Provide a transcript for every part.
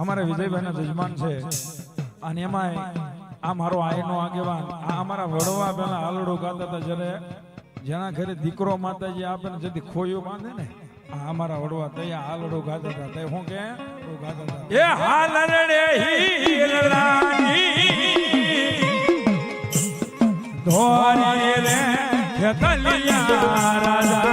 અમારે વિજયભાઈના જજમાન છે અને એમાંય આ મારો આયનો આગેવાન આ અમારા વડવા પેલા આલડો ગાતા હતા જ્યારે જેના ઘરે દીકરો માતાજી આપે ને જેથી ખોયો બાંધે ને આ અમારા વડવા તૈયા આલડો ગાતા હતા તે હું કે ગાતા હતા એ હાલ રે હીરલાની ધોરી રે ખેતલિયા રાજા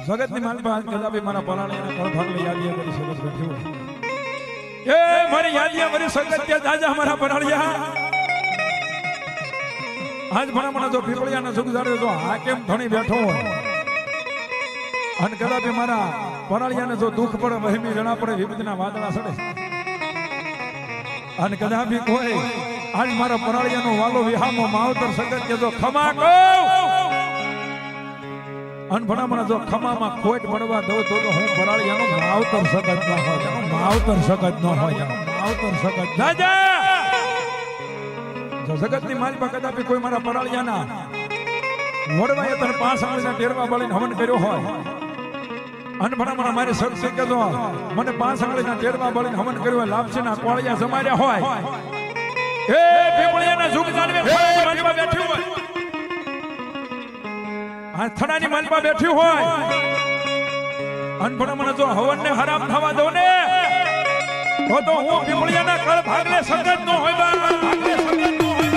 જગતની માલપા કદાપી મારા પરાણીના કોણ ભાગલે યાદિયા કરી સગત બેઠ્યો એ મારી યાદિયા મારી સગત કે દાદા મારા પરાણિયા આજ ભણામણા જો પીપળિયાના સુગજાડે જો હાકેમ ધણી બેઠો હોય અને કદાપી મારા પરાણિયાને જો દુઃખ પડે વહેમી જણા પડે વિપદના વાદળા સડે અને કદાપી કોઈ આજ મારા પરાણિયાનો વાલો વિહામો માવતર સગત કે જો ખમા કહો અનભણામણા જો ખમામાં ખોટ પડવા દઉં તો હું પરાળિયાનો માવતર સગત ન હોય એનો માવતર સગત ન હોય એનો માવતર સગત દાદા જો જગતની માલપા કદાપી કોઈ મારા પરાળિયાના વડવાએ તને 5 આંગળીના ટેરવા બળીને હવન કર્યો હોય અનભરામણા મારી શક્તિ કહેતો મને 5 આંગળીના ટેરવા બળીને હવન કર્યો લાપસીના કોળિયા સમાર્યા હોય એ પીપળિયાના ઝુક જાળવે થડાની માલમાં બેઠી હોય આ થડાની માલમાં બેઠી હોય અનભરામણા જો હવનને હરામ થવા દો ને તો હું પીપળિયાના કળ ભાગલે સગત ન હોય બા ભાગલે સગત ન હોય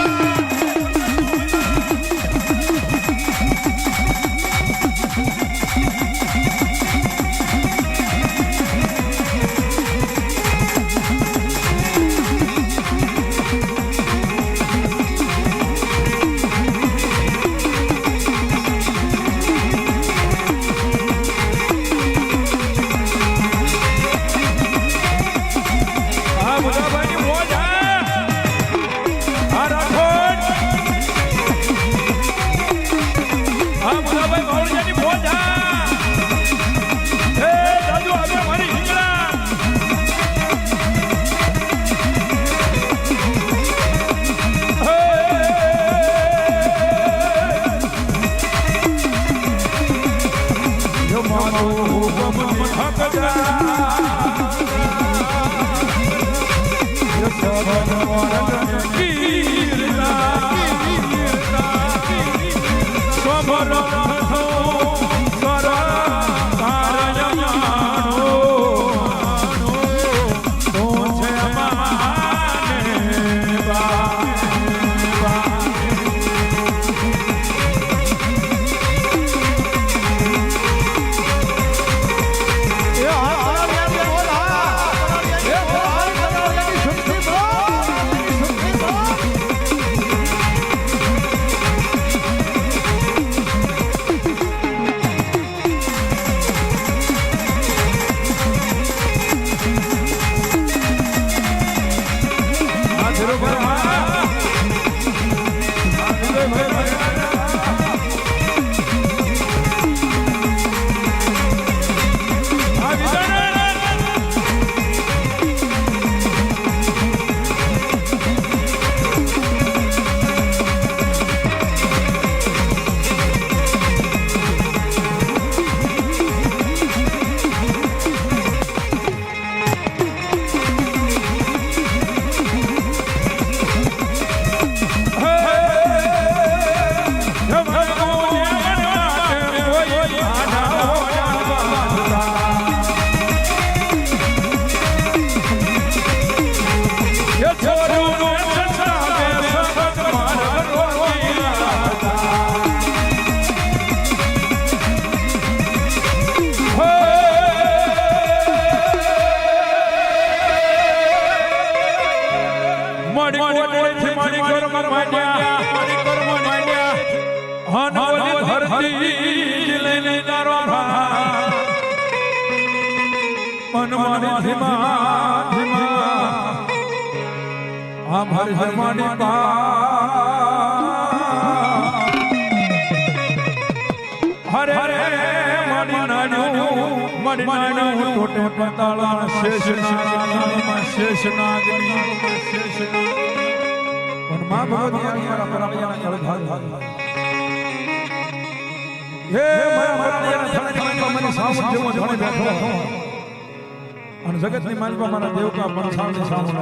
જગતની માલમાં મારા દેવકા પરસાળની સામું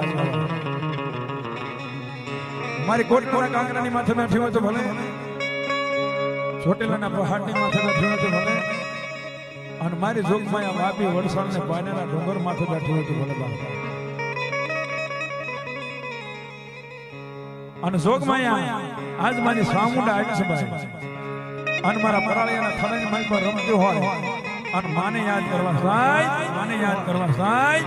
મારી કોટકોરા કાંકરાની માથે બેઠી હોય તો ભલે ચોટીલાના પહાડની માથે બેઠી હોય તો ભલે અને મારી જોગમાં આ વાપી વડસાળને પાનેરા ડુંગર માથે બેઠી હોય તો ભલે બાપા અને જોગમાં આજ મારી સામુંડા આવી છે ભાઈ અને મારા પરાળિયાના થડાની માલ પર રમતી હોય અને માને યાદ કરવા સાય માને યાદ કરવા સાય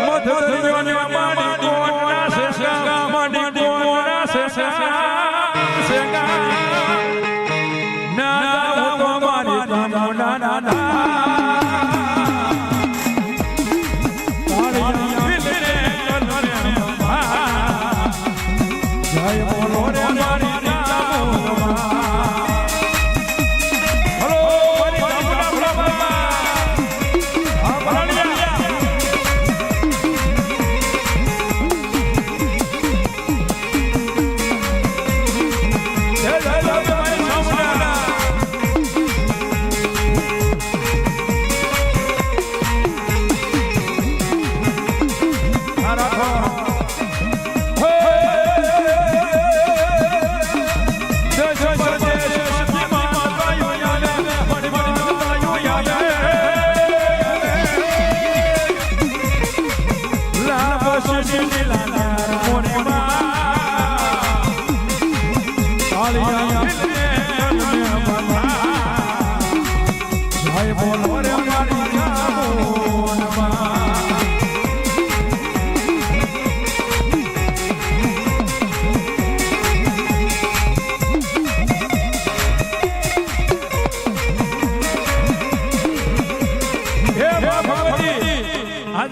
મધુરને માડી કોના સેસા માડી કોના સેસા સેગા ના તો મારી કામના ના ના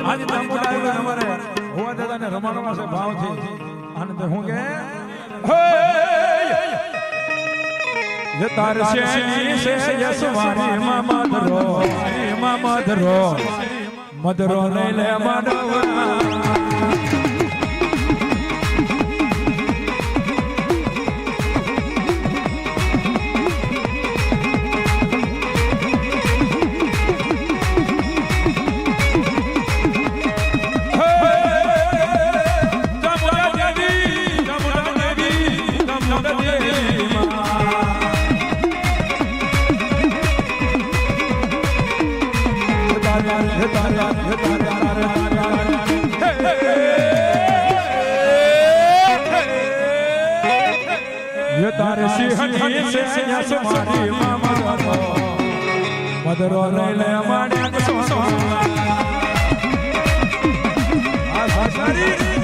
આજે ચામુંડા આવ્યા અમારે હોવા દાદાને રમાડવા છે ભાવથી અને તે હું કે જે તાર શેની છે યસવારી માં મધરો મધરો લઈ લે માનવના તારે સિંહની છે યસવારી માં મધરો લઈ લે અમારે આ સરકારી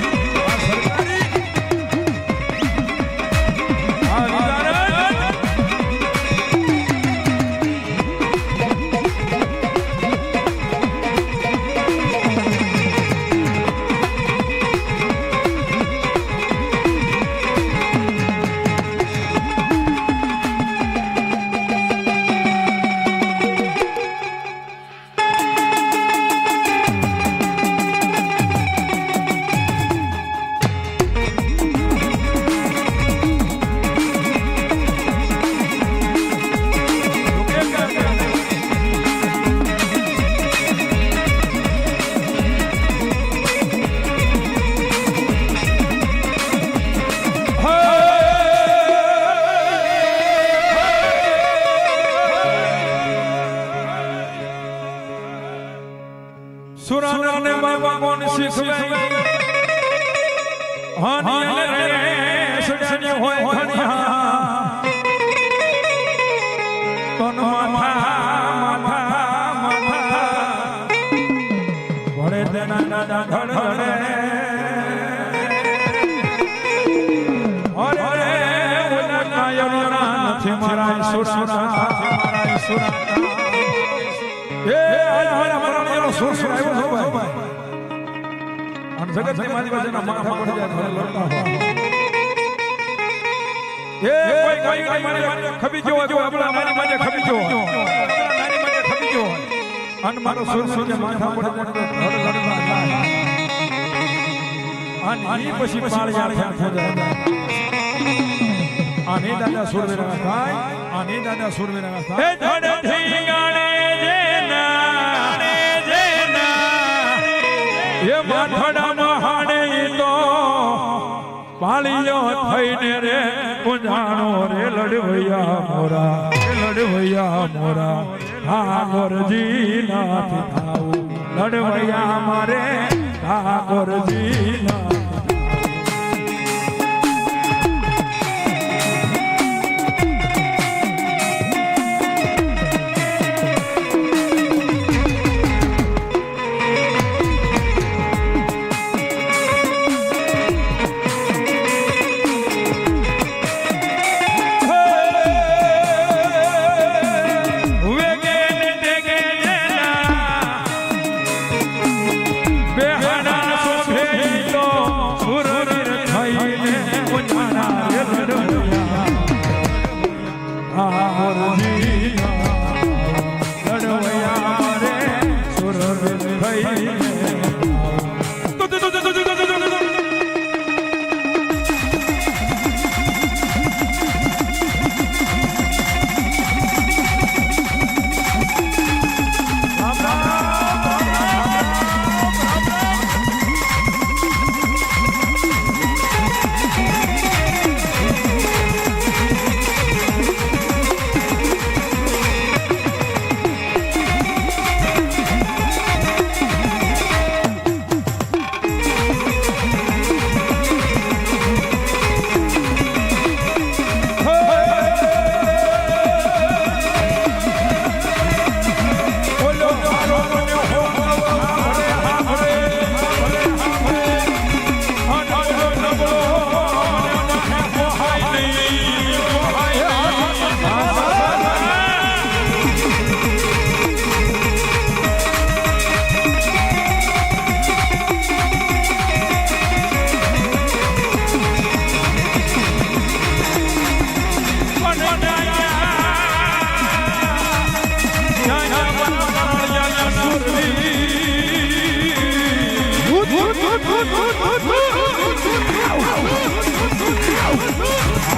સુરાને બાબા કોણ શીખવે હાની રે સડની હોય ઘણિયા તન માથા ભળે તેના દાદા ધડધડે અરે ઓલા કાયરોના નથી મારા સુરા એ મારા સુર આવ્યો છો ભાઈ અને જગતની મારી બાજુના માથા પડી જાય લડતા હોય એ કોઈ મારી ખબી ગયો કોઈ આપણા મારી માથે ખબી ગયો નાની માથે ખબી ગયો અને મારો સુર કે માથા પડી જાય લડતા અને ઈ પછી પાળિયા થયા જાય આને દાદા સુરવીરા થાય આને દાદા સુરવીરા થાય એ ધડથી ગાણે એ માથડામાં હાડે તો પાળીયો થઈને રે પૂંજાણો રે લડવૈયા મોરા ઠાકોરજી નાથી થાવું લડવૈયા મારે ઠાકોરજી ના બેહણા શોભે તો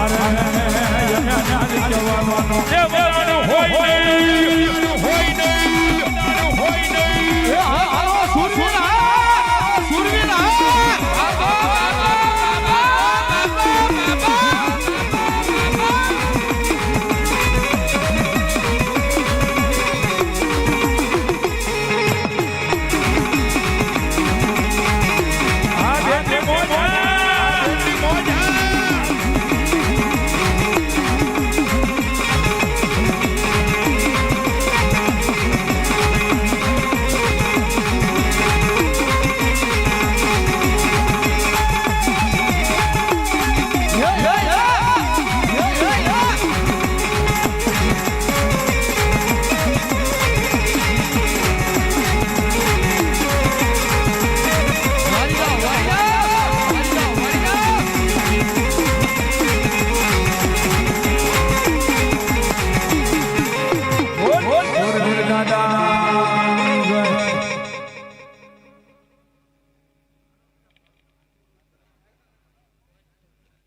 અરે એને આજ કહેવાનો દેવાનું હોય નહીં હોય નહીં હોય નહીં એ હાલો સુરવીર સુરવીર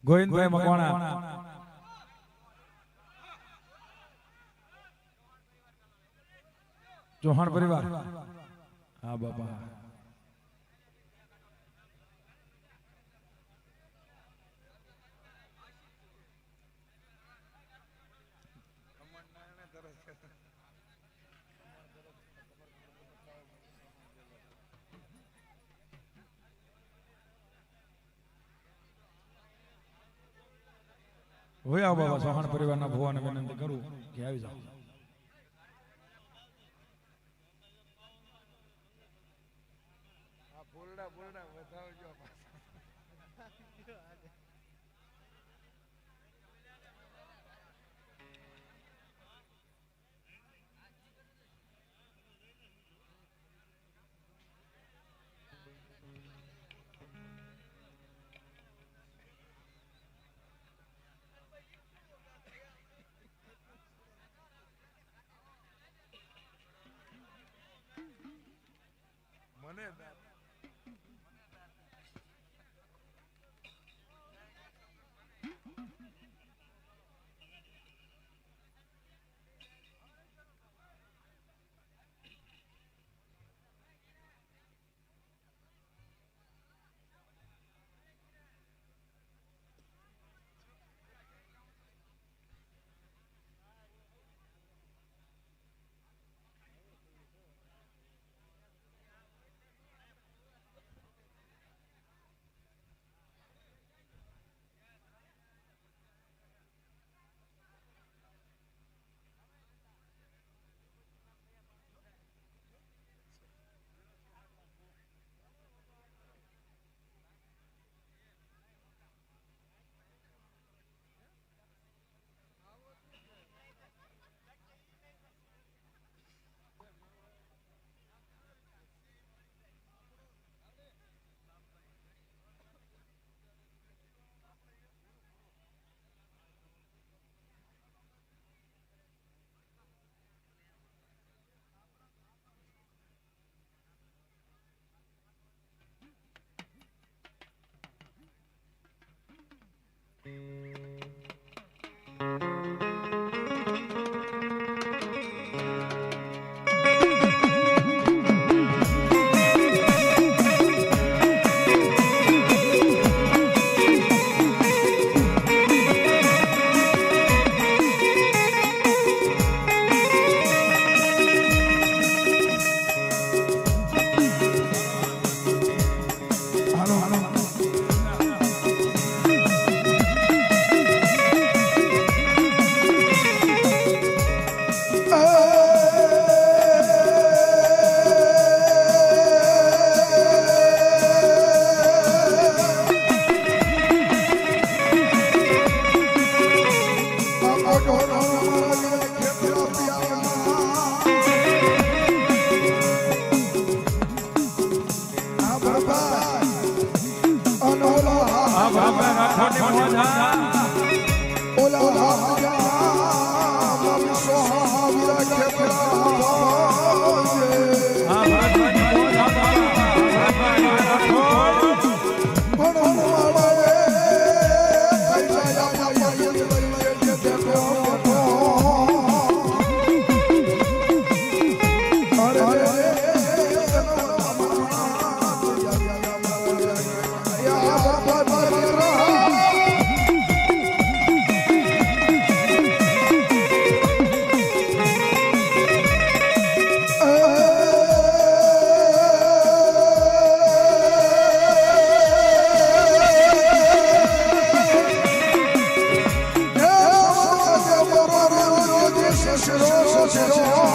ગોવિંદભાઈ મકવાણા ચૌહાણ પરિવાર હા બાપા હોય આવો બાબા ચૌહાણ પરિવારના ભુવાને વિનંતી કરું કે આવી જાઓ શીરો